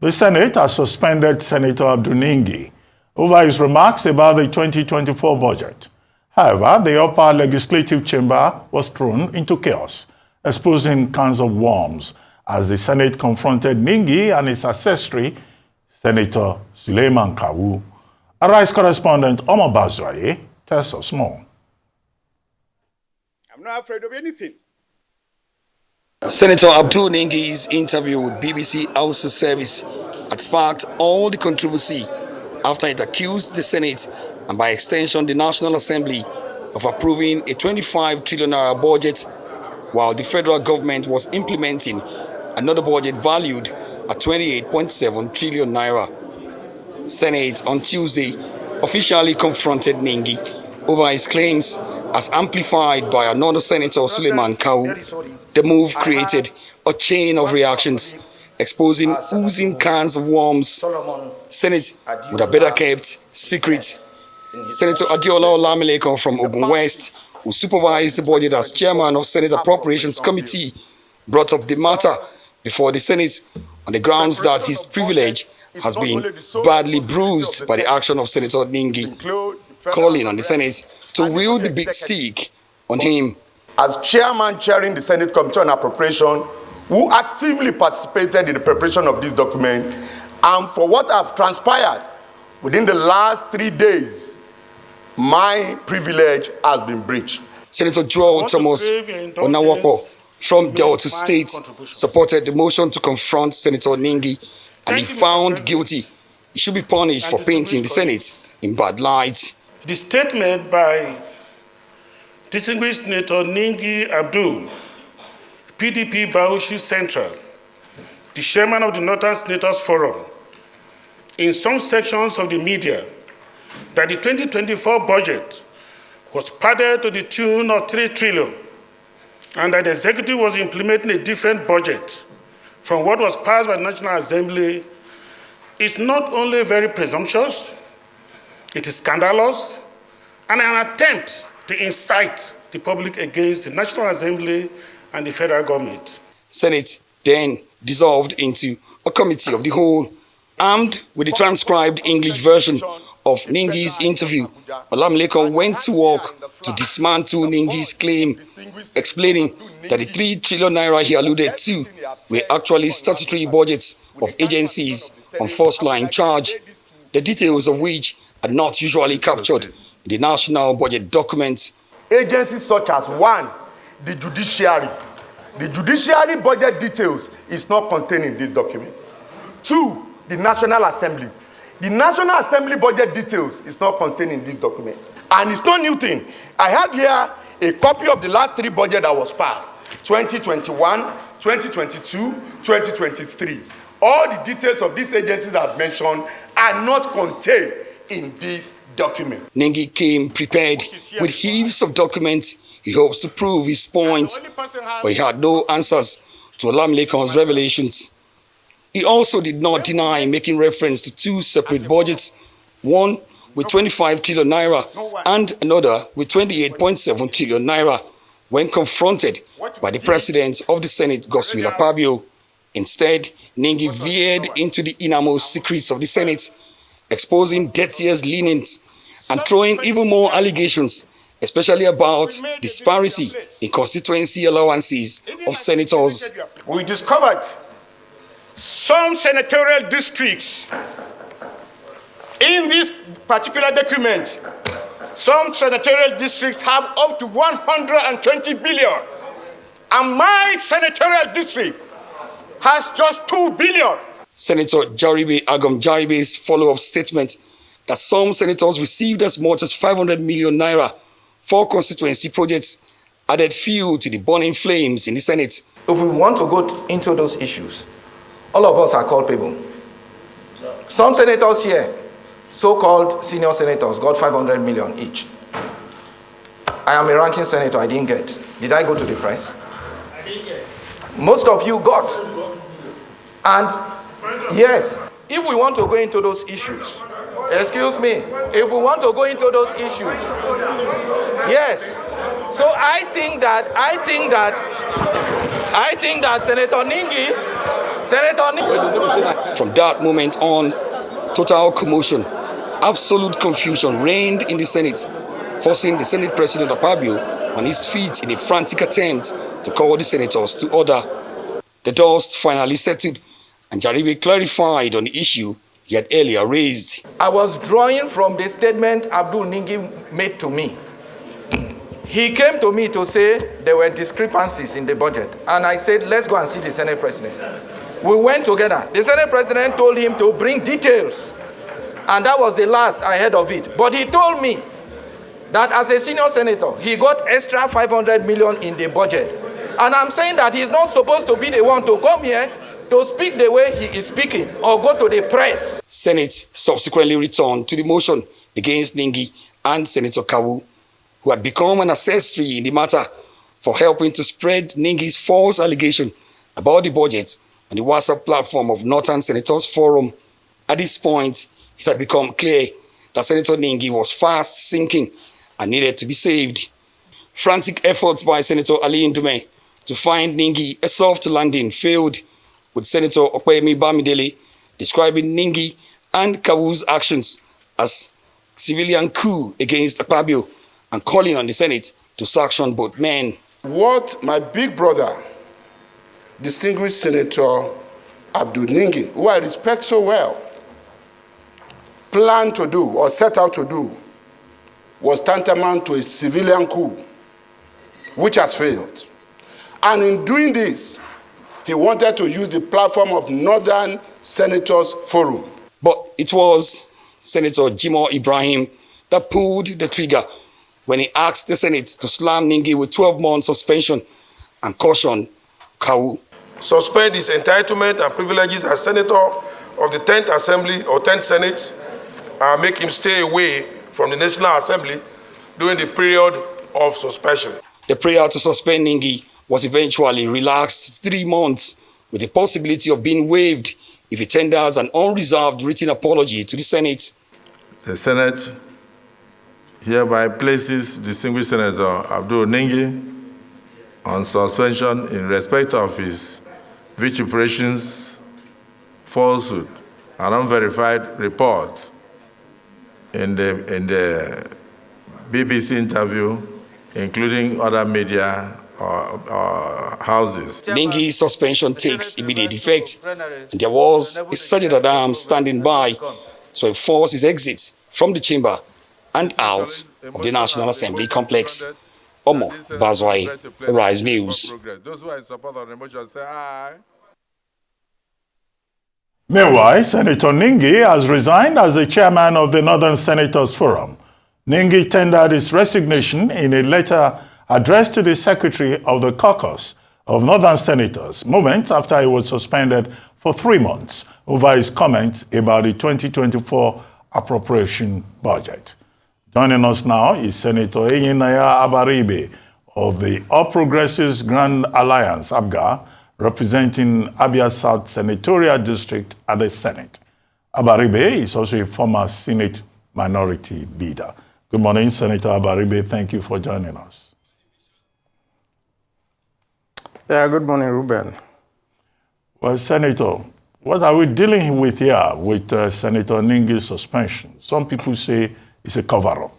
The Senate has suspended Senator Ningi over his remarks about the 2024 budget. However, the upper legislative chamber was thrown into chaos, exposing cans of worms as the Senate confronted Ningi and his accessory, Senator Suleiman Kawu. Arise correspondent Omar Bazwaye tells us more. I'm not afraid of anything. Senator Abdul Ningi's interview with BBC Hausa Service had sparked all the controversy after it accused the Senate and by extension the National Assembly of approving a 25 trillion naira budget while the federal government was implementing another budget valued at 28.7 trillion naira. Senate on Tuesday officially confronted Ningi over his claims as amplified by another Senator Suleiman Kawu. The move created a chain of reactions, exposing oozing cans of worms. Senate would have better kept secret. Senator Adiola Olamileko from Ogun West, who supervised the budget as chairman of Senate Appropriations Committee, brought up the matter before the Senate on the grounds that his privilege has been badly bruised by the action of Senator Ningi, calling on the Senate to wield the big stick on him. As chairman chairing the Senate Committee on Appropriation, who actively participated in the preparation of this document, and for what have transpired within the last 3 days, my privilege has been breached. Senator Joel Thomas Onawapo from Delta State supported the motion to confront Senator Ningi, and he found guilty. He should be punished for painting the Senate in bad light. The statement by distinguished Senator Ningi Abdul, PDP Bauchi Central, the chairman of the Northern Senators Forum, in some sections of the media, that the 2024 budget was padded to the tune of 3 trillion, and that the executive was implementing a different budget from what was passed by the National Assembly, is not only very presumptuous, it is scandalous, and an attempt to incite the public against the National Assembly and the federal government. Senate then dissolved into a committee of the whole. Armed with the transcribed English version of Ningi's interview, Olamileko went to work to dismantle Ningi's claim, explaining that the 3 trillion naira he alluded to were actually statutory budgets of agencies on first-line charge, the details of which are not usually captured in the national budget document. Agencies such as 1, the judiciary. The judiciary budget details is not contained in this document. 2, the National Assembly. The National Assembly budget details is not contained in this document. And it's no new thing. I have here a copy of the last 3 budgets that was passed, 2021, 2022, 2023. All the details of these agencies I've mentioned are not contained in this document. Ningi came prepared with heaps of documents. He hopes to prove his point, but he had no answers to Olamilekon's revelations. He also did not deny making reference to 2 separate budgets, one with 25 trillion naira and another with 28.7 trillion naira, when confronted by the president of the Senate, Godswill Akpabio. Instead, Ningi veered into the innermost secrets of the Senate, exposing dirtiest linens and throwing even more allegations, especially about disparity in constituency allowances of senators. We discovered some senatorial districts in this particular document. Some senatorial districts have up to 120 billion, and my senatorial district has just 2 billion. Senator Jaribe Agam Jaribe's follow-up statement that some senators received as much as 500 million naira for constituency projects added fuel to the burning flames in the Senate. If we want to go into those issues, all of us are culpable. Some senators here, so-called senior senators, got 500 million each. I am a ranking senator, I didn't get. Did I go to the press? I didn't get. Most of you got. And yes, if we want to go into those issues, excuse me, if we want to go into those issues, yes. So I think that Senator Ningi From that moment on, total commotion, absolute confusion reigned in the Senate, forcing the Senate President Abaribe on his feet in a frantic attempt to call the senators to order. The dust finally settled, and Jaribe clarified on the issue he had earlier raised. I was drawing from the statement Abdul Ningi made to me. He came to me to say there were discrepancies in the budget, and I said, let's go and see the Senate President. We went together. The Senate President told him to bring details, and that was the last I heard of it. But he told me that as a senior senator, he got extra 500 million in the budget. And I'm saying that he's not supposed to be the one to come here to speak the way he is speaking or go to the press. Senate subsequently returned to the motion against Ningi and Senator Kawu, who had become an accessory in the matter for helping to spread Ningi's false allegation about the budget on the WhatsApp platform of Northern Senators Forum. At this point, it had become clear that Senator Ningi was fast sinking and needed to be saved. Frantic efforts by Senator Ali Ndume to find Ningi a soft landing failed, with Senator Opeyemi Bamidele describing Ningi and Kawu's actions as civilian coup against Akpabio and calling on the Senate to sanction both men. What my big brother, distinguished Senator Abdul Ningi, who I respect so well, planned to do or set out to do was tantamount to a civilian coup, which has failed. And in doing this, he wanted to use the platform of Northern Senators Forum. But it was Senator Jimoh Ibrahim that pulled the trigger when he asked the Senate to slam Ningi with 12-month suspension and caution Kawu. Suspend his entitlement and privileges as senator of the 10th Assembly or 10th Senate and make him stay away from the National Assembly during the period of suspension. The prayer to suspend Ningi was eventually relaxed 3 months, with the possibility of being waived if he tenders an unreserved written apology to the Senate. The Senate hereby places distinguished Senator Abdul Ningi on suspension in respect of his vituperations, falsehood, and unverified report in the BBC interview, including other media or houses. Ningi's suspension takes immediate effect, and there was a sergeant at arms standing by, so he forced his exit from the chamber and out of the National Assembly complex. Omo Bazwai, Rise News. Those who are in support of the motion say aye. Meanwhile, Senator Ningi has resigned as the chairman of the Northern Senators Forum. Ningi tendered his resignation in a letter addressed to the Secretary of the Caucus of Northern Senators moments after he was suspended for 3 months over his comments about the 2024 appropriation budget. Joining us now is Senator Abaribe of the All Progressives Grand Alliance, ABGA, representing Abia South Senatorial District at the Senate. Abaribe is also a former Senate Minority Leader. Good morning, Senator Abaribe. Thank you for joining us. Yeah, good morning, Ruben. Well, Senator, what are we dealing with here with Senator Ningi's suspension? Some people say it's a cover-up.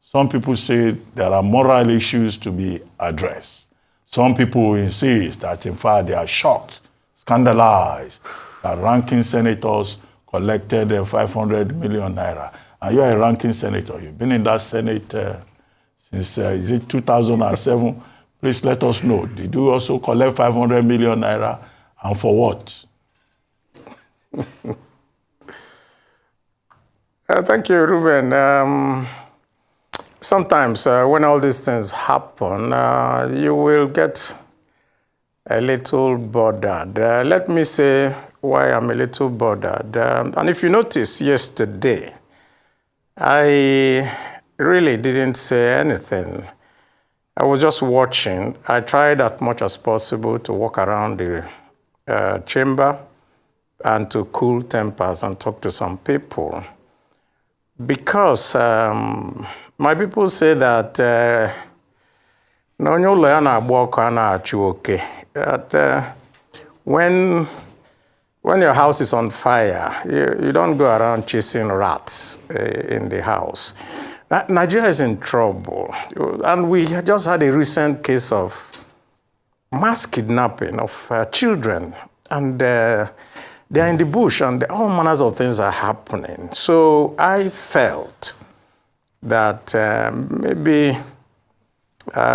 Some people say there are moral issues to be addressed. Some people insist that, in fact, they are shocked, scandalized, that ranking senators collected 500 million naira. And you're a ranking senator. You've been in that Senate since, is it 2007? Please let us know. Did you also collect 500 million naira, and for what? Thank you, Ruben. Sometimes when all these things happen, you will get a little bothered. Let me say why I'm a little bothered. And if you notice yesterday, I really didn't say anything. I was just watching. I tried as much as possible to walk around the chamber and to cool tempers and talk to some people. Because my people say that that when when your house is on fire, you don't go around chasing rats in the house. Nigeria is in trouble. And we just had a recent case of mass kidnapping of children. And they're in the bush, and all manners of things are happening. So I felt that maybe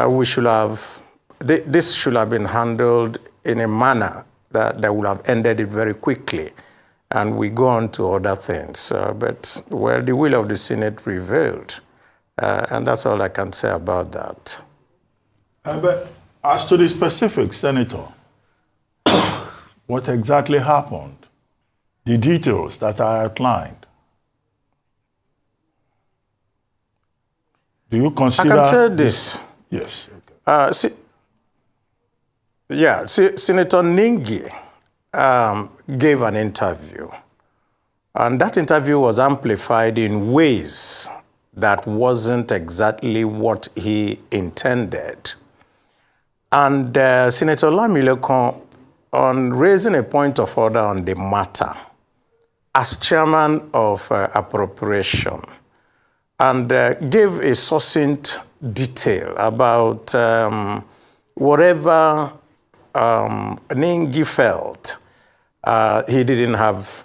we should have, this should have been handled in a manner that would have ended it very quickly, and we go on to other things. But, well, the will of the Senate prevailed, and that's all I can say about that. But as to the specifics, Senator, what exactly happened? The details that I outlined. Do you consider... I can say this. Yes. Okay. Senator Ningi gave an interview, and that interview was amplified in ways that wasn't exactly what he intended. And Senator Lamilekon, on raising a point of order on the matter, as chairman of appropriation, and gave a succinct detail about whatever Ningi felt he didn't have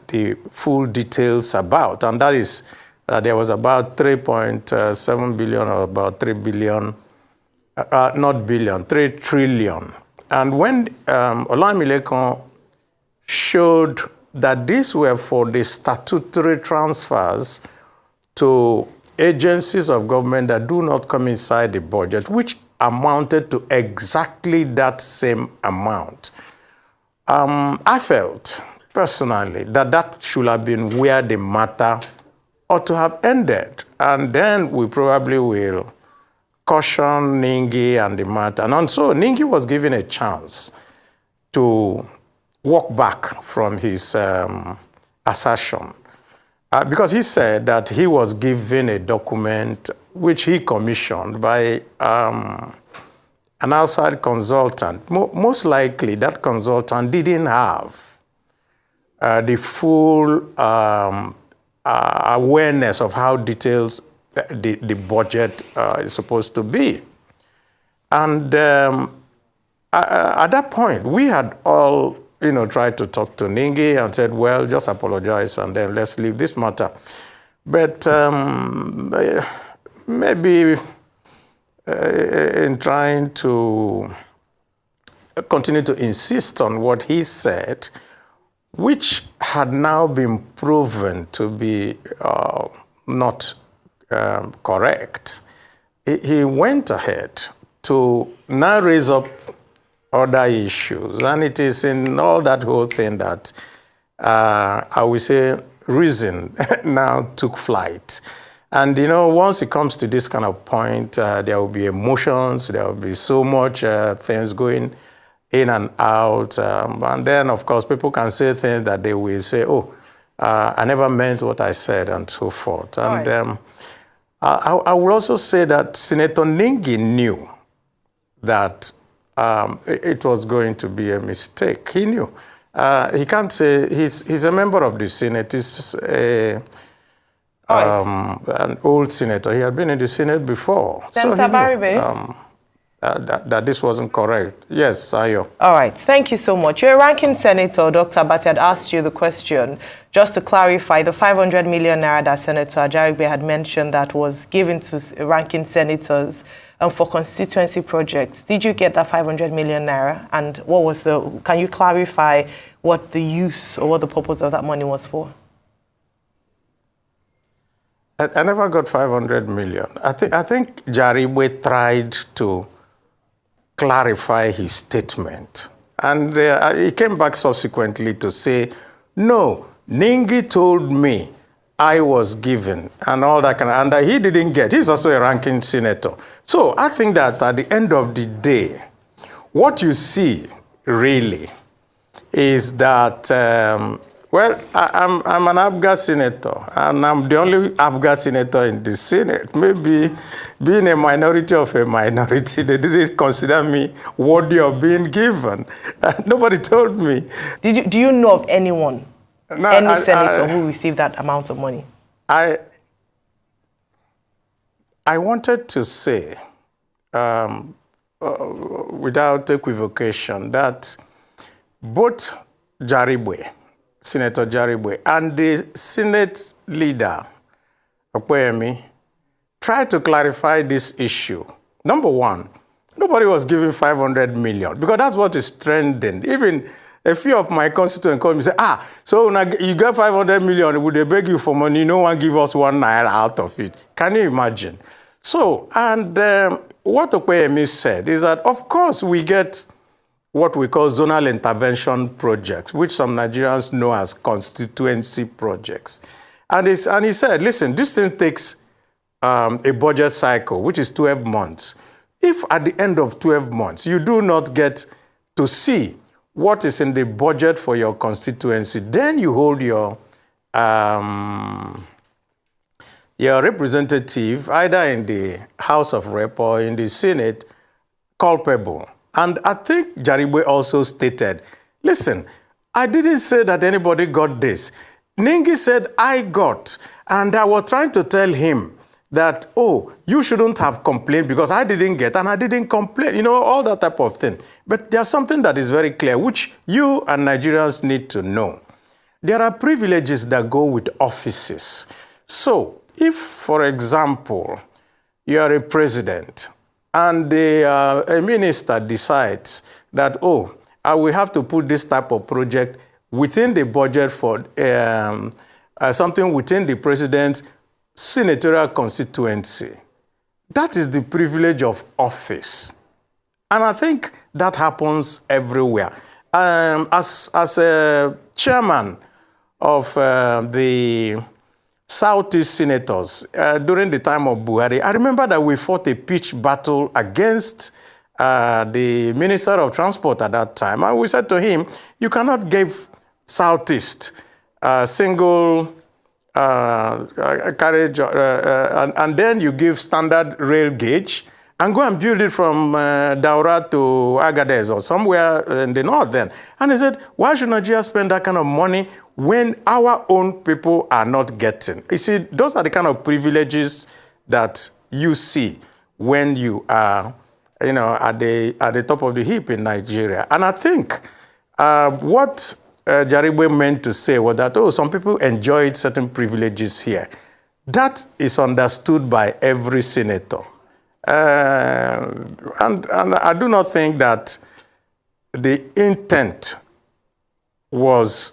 the full details about, and that is that there was about 3.7 billion or about 3 billion, not billion, 3 trillion. And when Olamilekon showed that these were for the statutory transfers to agencies of government that do not come inside the budget, which amounted to exactly that same amount. I felt, personally, that should have been where the matter ought to have ended. And then we probably will caution Ningi and the matter. And so Ningi was given a chance to walk back from his assertion. Because he said that he was given a document which he commissioned by an outside consultant. Most likely, that consultant didn't have the full awareness of how details the budget is supposed to be. And at that point, we had all tried to talk to Ningi and said, well, just apologize and then let's leave this matter. But maybe in trying to continue to insist on what he said, which had now been proven to be not correct, he went ahead to now raise up other issues. And it is in all that whole thing that I would say reason now took flight. And once it comes to this kind of point, there will be emotions, there will be so much things going in and out. And then, of course, people can say things that they will say, oh, I never meant what I said, and so forth. And right. I will also say that Senator Ningi knew that it was going to be a mistake. He knew. He can't say, he's a member of the Senate. He's an old senator. He had been in the Senate before. Senator Abaribe? That this wasn't correct. Yes, Ayo. All right. Thank you so much. Your ranking senator, Dr. Abati, had asked you the question. Just to clarify, the 500 million naira that Senator Abaribe had mentioned that was given to ranking senators for constituency projects. Did you get that 500 million naira? And what was can you clarify what the use or what the purpose of that money was for? I never got 500 million. I think Jaribe tried to clarify his statement. And he came back subsequently to say, no, Ningi told me I was given and all that kind of, and he didn't get. He's also a ranking senator. So I think that at the end of the day, what you see really is that Well, I'm an Abga senator, and I'm the only Abga senator in the Senate. Maybe being a minority of a minority, they didn't consider me worthy of being given. Nobody told me. Do you know of anyone, any senator who received that amount of money? I wanted to say, without equivocation, that both Abaribe, Senator Abaribe, and the Senate leader, Okoyemi, tried to clarify this issue. Number one, nobody was giving 500 million because that's what is trending. Even a few of my constituents called me and say, so now you get 500 million, would they beg you for money? No one give us 1 naira out of it. Can you imagine? So, and what Okoyemi said is that, of course, we get what we call zonal intervention projects, which some Nigerians know as constituency projects. And he said, listen, this thing takes a budget cycle, which is 12 months. If at the end of 12 months, you do not get to see what is in the budget for your constituency, then you hold your representative, either in the House of Rep or in the Senate, culpable. And I think Abaribe also stated, listen, I didn't say that anybody got this. Ningi said, I got. And I was trying to tell him that, oh, you shouldn't have complained because I didn't get and I didn't complain. You know, all that type of thing. But there's something that is very clear, which you and Nigerians need to know. There are privileges that go with offices. So, if, for example, you are a president and a minister decides that, oh, I will have to put this type of project within the budget for something within the president's senatorial constituency, that is the privilege of office. And I think that happens everywhere. As a chairman of the Southeast senators during the time of Buhari, I remember that we fought a pitched battle against the Minister of Transport at that time. And we said to him, you cannot give Southeast a single carriage and then you give standard rail gauge and go and build it from Daura to Agadez or somewhere in the north then. And he said, why should Nigeria spend that kind of money when our own people are not getting? You see, those are the kind of privileges that you see when you are, you know, at the top of the heap in Nigeria. And I think what Abaribe meant to say was that, oh, some people enjoyed certain privileges here. That is understood by every senator. And I do not think that the intent was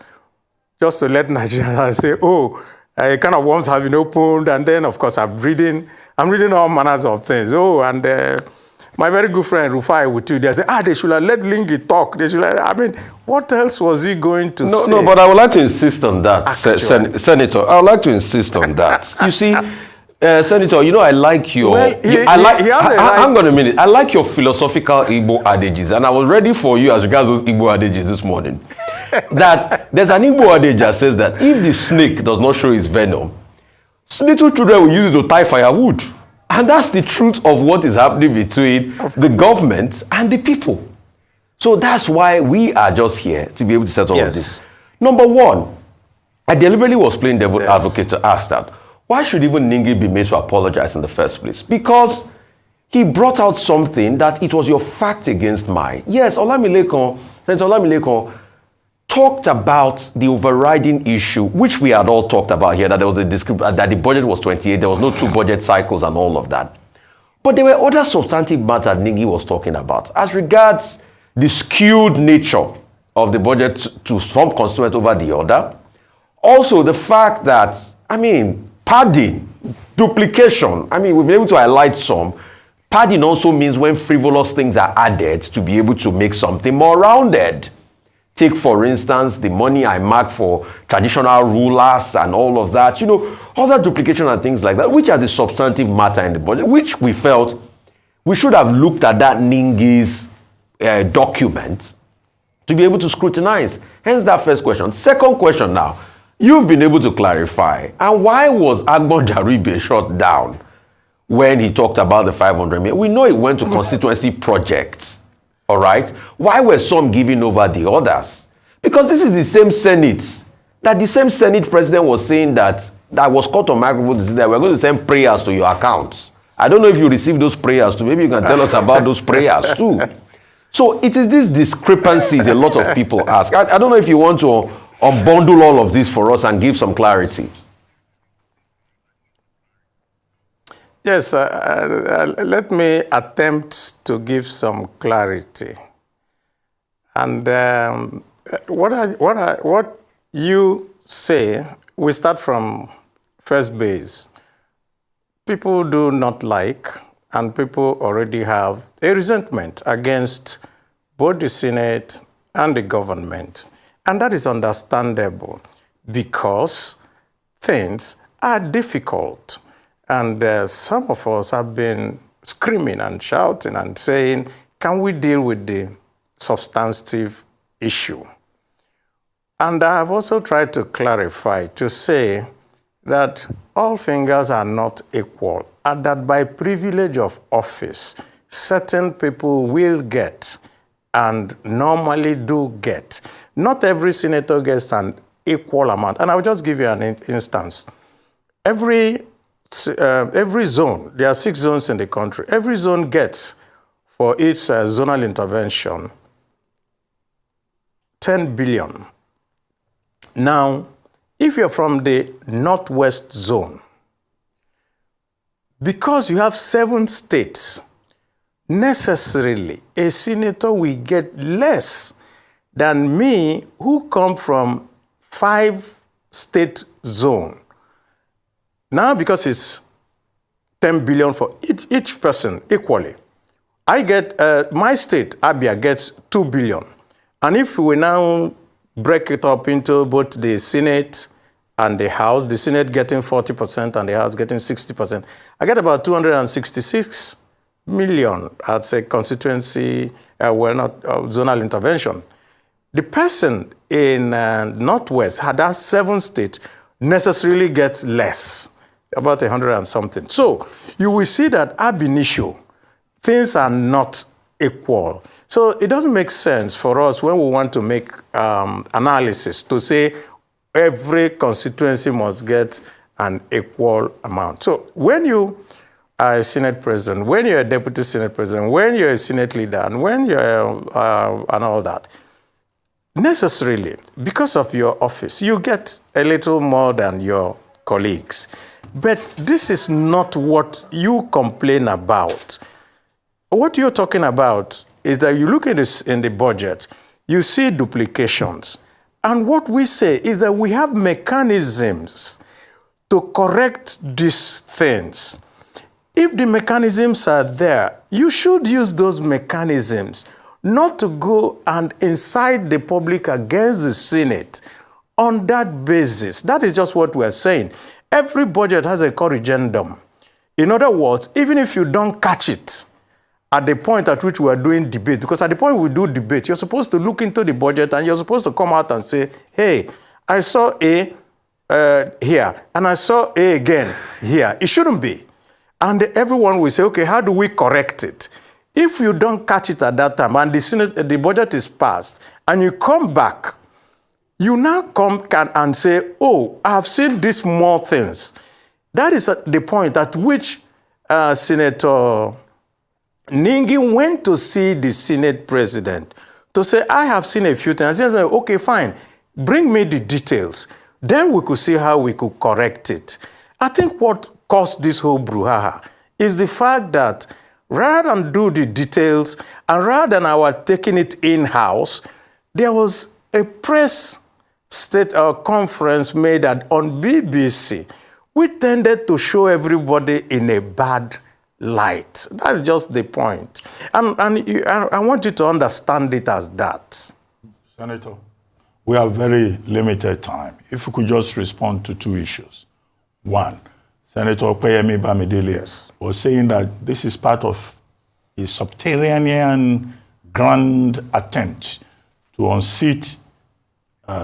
just to let Nigerians say, oh, a can of worms have been opened, and then, of course, I'm reading all manners of things. Oh, and my very good friend Rufai with you, they say, they should have let Lingi talk. They should have, I mean, what else was he going to say? No, but I would like to insist on that, Senator. I would like to insist on that. You see, Senator, you know, I like your... hang on a minute. I like your philosophical Igbo adages, and I was ready for you as regards those Igbo adages this morning. That there's an Igbo adage that says that if the snake does not show its venom, little children will use it to tie firewood. And that's the truth of what is happening between the government and the people. So that's why we are just here to be able to settle all of this. Number one, I deliberately was playing devil advocate to ask that, why should even Ningi be made to apologize in the first place? Because he brought out something that it was your fact against mine. Yes, Senator Olamilekon talked about the overriding issue, which we had all talked about here, that there was that the budget was 28, there was no 2 budget cycles and all of that. But there were other substantive matters Ningi was talking about as regards the skewed nature of the budget to some constituent over the other. Also, the fact that, I mean, padding, duplication, I mean, we've been able to highlight some. Padding also means when frivolous things are added to be able to make something more rounded. Take, for instance, the money I mark for traditional rulers and all of that, you know, other duplication and things like that, which are the substantive matter in the budget, which we felt we should have looked at that Ningi's document to be able to scrutinize. Hence that first question. Second question now, you've been able to clarify. And why was Abaribe shut down when he talked about the 500 million? We know it went to constituency projects, all right? Why were some giving over the others? Because this is the same Senate, that the same Senate president was saying that was caught on microphone, that we're going to send prayers to your accounts. I don't know if you received those prayers too. Maybe you can tell us about those prayers too. So it is these discrepancies a lot of people ask. I don't know if you want to unbundle all of this for us and give some clarity. Yes, let me attempt to give some clarity. And what you say, we start from first base. People do not like, and people already have a resentment against both the Senate and the government. And that is understandable because things are difficult. And some of us have been screaming and shouting and saying, can we deal with the substantive issue? And I have also tried to clarify, to say that all fingers are not equal, and that by privilege of office, certain people will get and normally do get. Not every senator gets an equal amount. And I'll just give you an instance. Every zone, there are 6 zones in the country, every zone gets for each zonal intervention 10 billion. Now, if you're from the Northwest zone, because you have 7 states, necessarily a senator will get less than me who come from 5-state zone. Now, because it's 10 billion for each person equally, I get, my state, Abia, gets 2 billion. And if we now break it up into both the Senate and the House, the Senate getting 40% and the House getting 60%, I get about 266 million as a constituency, zonal intervention. The person in Northwest had that 7 states necessarily gets less, about 100 and something. So you will see that ab initio, things are not equal. So it doesn't make sense for us when we want to make analysis to say every constituency must get an equal amount. So when you are a Senate president, when you're a deputy Senate president, when you're a Senate leader, and when you're and all that, necessarily, because of your office, you get a little more than your colleagues. But this is not what you complain about. What you're talking about is that you look at this in the budget, you see duplications. And what we say is that we have mechanisms to correct these things. If the mechanisms are there, you should use those mechanisms, not to go and incite the public against the Senate on that basis. That is just what we're saying. Every budget has a corrigendum. In other words, even if you don't catch it at the point at which we are doing debate, because at the point we do debate, you're supposed to look into the budget and you're supposed to come out and say, hey, I saw A here, and I saw A again here. It shouldn't be. And everyone will say, okay, how do we correct it? If you don't catch it at that time and the budget is passed and you come back, you now come and say, oh, I have seen these more things. That is the point at which Senator Ningi went to see the Senate president to say, I have seen a few things. I said, okay, fine, bring me the details. Then we could see how we could correct it. I think what caused this whole brouhaha is the fact that rather than do the details and rather than our taking it in-house, there was a press conference made on BBC. We tended to show everybody in a bad light. That's just the point. And I want you to understand it as that. Senator, we have very limited time. If we could just respond to 2 issues. One, Senator Opeyemi Bamidele was saying that this is part of a subterranean grand attempt to unseat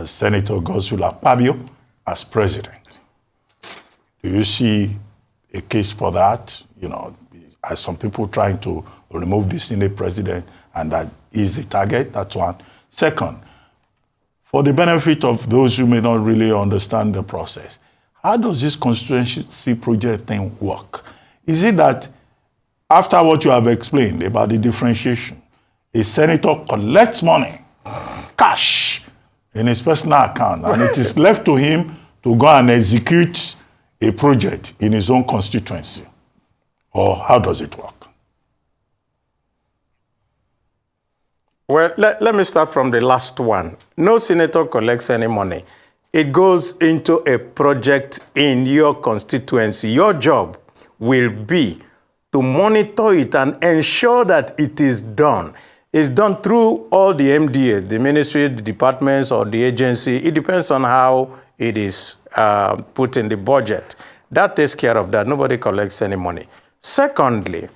Senator Godswill Akpabio as president. Do you see a case for that? You know, are some people trying to remove the Senate president and that is the target? That's one. Second, for the benefit of those who may not really understand the process, how does this constituency project thing work? Is it that after what you have explained about the differentiation, a senator collects money, cash, in his personal account, and it is left to him to go and execute a project in his own constituency? Or how does it work? Well, let me start from the last one. No senator collects any money. It goes into a project in your constituency. Your job will be to monitor it and ensure that it is done. It's done through all the MDAs, the ministry, the departments, or the agency. It depends on how it is put in the budget. That takes care of that. Nobody collects any money. Secondly,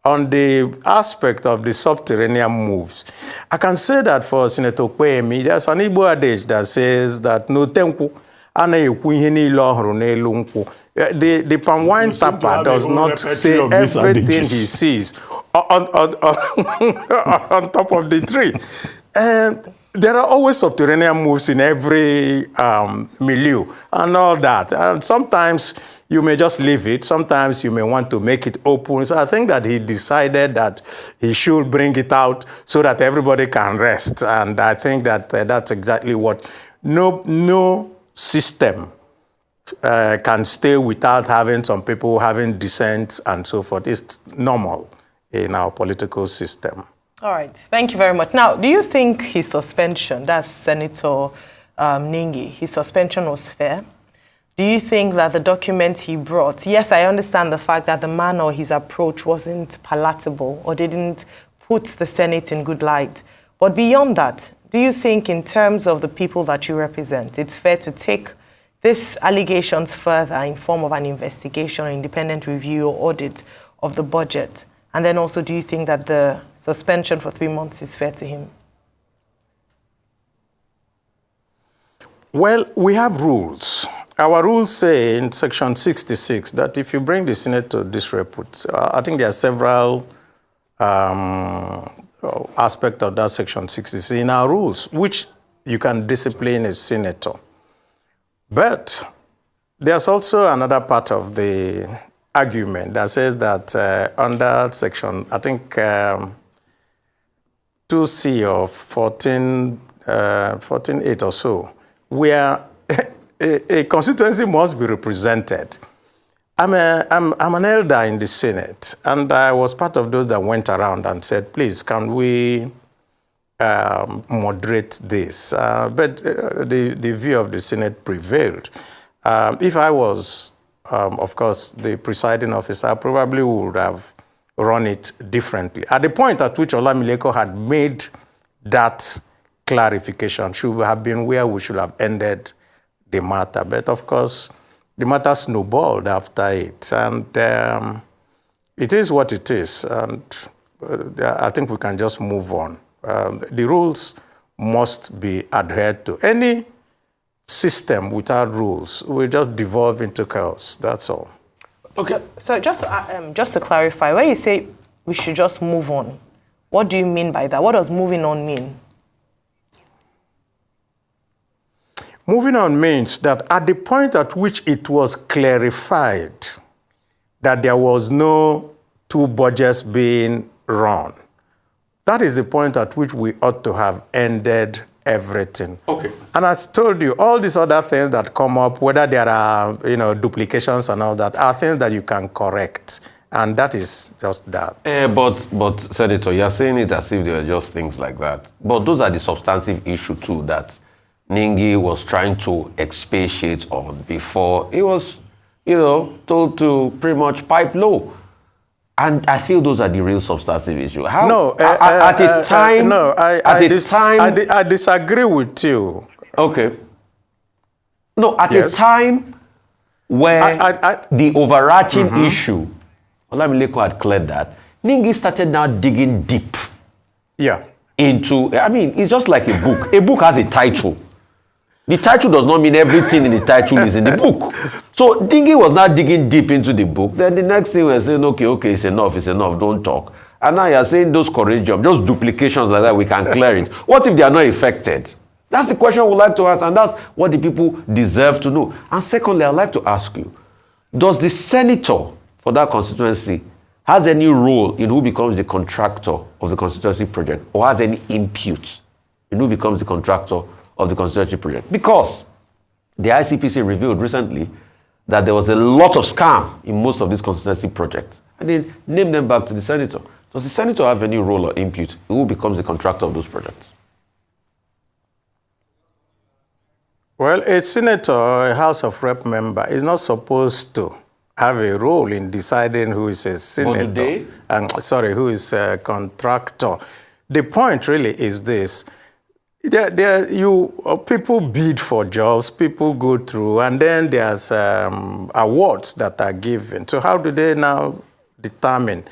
on the aspect of the subterranean moves, I can say that for Senator Kwemi, there's an Igbo adage that says that no tenku the palm wine tapper does not say everything he sees on top of the tree. There are always subterranean moves in every milieu and all that. And sometimes you may just leave it. Sometimes you may want to make it open. So I think that he decided that he should bring it out so that everybody can rest. And I think that that's exactly what no system can stay without having some people having dissent and so forth. It's normal in our political system. All right. Thank you very much. Now, do you think his suspension, that's Senator Ningi, his suspension was fair? Do you think that the document he brought, yes, I understand the fact that the man or his approach wasn't palatable or didn't put the Senate in good light, but beyond that, do you think in terms of the people that you represent, it's fair to take these allegations further in form of an investigation or independent review or audit of the budget? And then also, do you think that the suspension for 3 months is fair to him? Well, we have rules. Our rules say in section 66 that if you bring the Senate to disrepute, I think there are several aspects of that section 66 in our rules, which you can discipline a senator. But there's also another part of the argument that says that under section, I think 2C of 14.8 or so, where a constituency must be represented. I'm an elder in the Senate, and I was part of those that went around and said, please, can we moderate this? But the view of the Senate prevailed. If I was, of course, the presiding officer, I probably would have run it differently. At the point at which Olamileko had made that clarification, should have been where we should have ended the matter. But of course, the matter snowballed after it. And it is what it is. And I think we can just move on. The rules must be adhered to. Any system without rules will just devolve into chaos. That's all. Okay. So just to clarify, when you say we should just move on, what do you mean by that? What does moving on mean? Moving on means that at the point at which it was clarified that there was no two budgets being run, that is the point at which we ought to have ended everything. Okay. And as I told you, all these other things that come up, whether there are duplications and all that, are things that you can correct. And that is just that. But Senator, you're saying it as if they were just things like that. But those are the substantive issue too that Ningi was trying to expatiate on before he was, told to pretty much pipe low. And I feel those are the real substantive issue. How? No, at a time. I disagree with you. Okay. No, at a time where the overarching issue, Olamileko had cleared that, Ningi started now digging deep. Yeah. into, I mean, it's just like a book. A book has a title. The title does not mean everything in the title is in the book. So Ningi was not digging deep into the book. Then the next thing we're saying, okay, it's enough, don't talk. And now you're saying those corrigium, just duplications like that, we can clear it. What if they are not affected? That's the question we'd like to ask, and that's what the people deserve to know. And secondly, I'd like to ask you, does the senator for that constituency has any role in who becomes the contractor of the constituency project, or has any input in who becomes the contractor of the constituency project? Because the ICPC revealed recently that there was a lot of scam in most of these constituency projects. And they named them back to the senator. Does the senator have any role or input in who becomes the contractor of those projects? Well, a senator or a House of Rep member is not supposed to have a role in deciding who is a senator. Who is a contractor. The point really is this. People bid for jobs, people go through, and then there's awards that are given. So how do they now determine?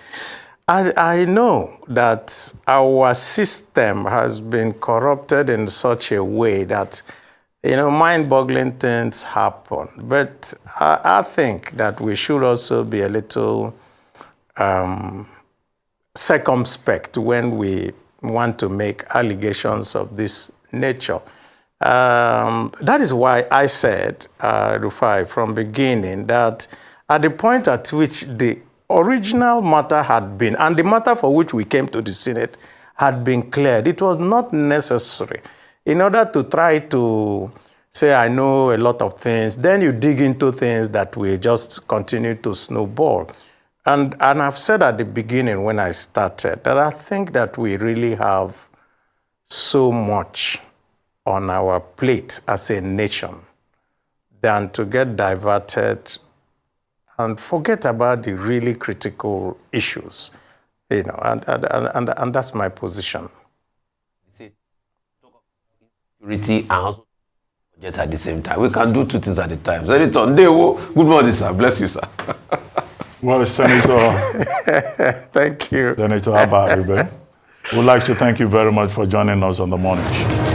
I know that our system has been corrupted in such a way that, mind-boggling things happen. But I think that we should also be a little circumspect when we want to make allegations of this nature. That is why I said, Rufai, from beginning, that at the point at which the original matter had been, and the matter for which we came to the Senate had been cleared, it was not necessary. In order to try to say, I know a lot of things, then you dig into things that will just continue to snowball. And I've said at the beginning when I started that I think that we really have so much on our plate as a nation than to get diverted and forget about the really critical issues, and that's my position. Security and also budget at the same time. We can do two things at a time. Senator Ndewo, good morning, sir. Bless you, sir. Well, Senator, thank you. Senator Abaribe, we'd like to thank you very much for joining us on The Morning Show.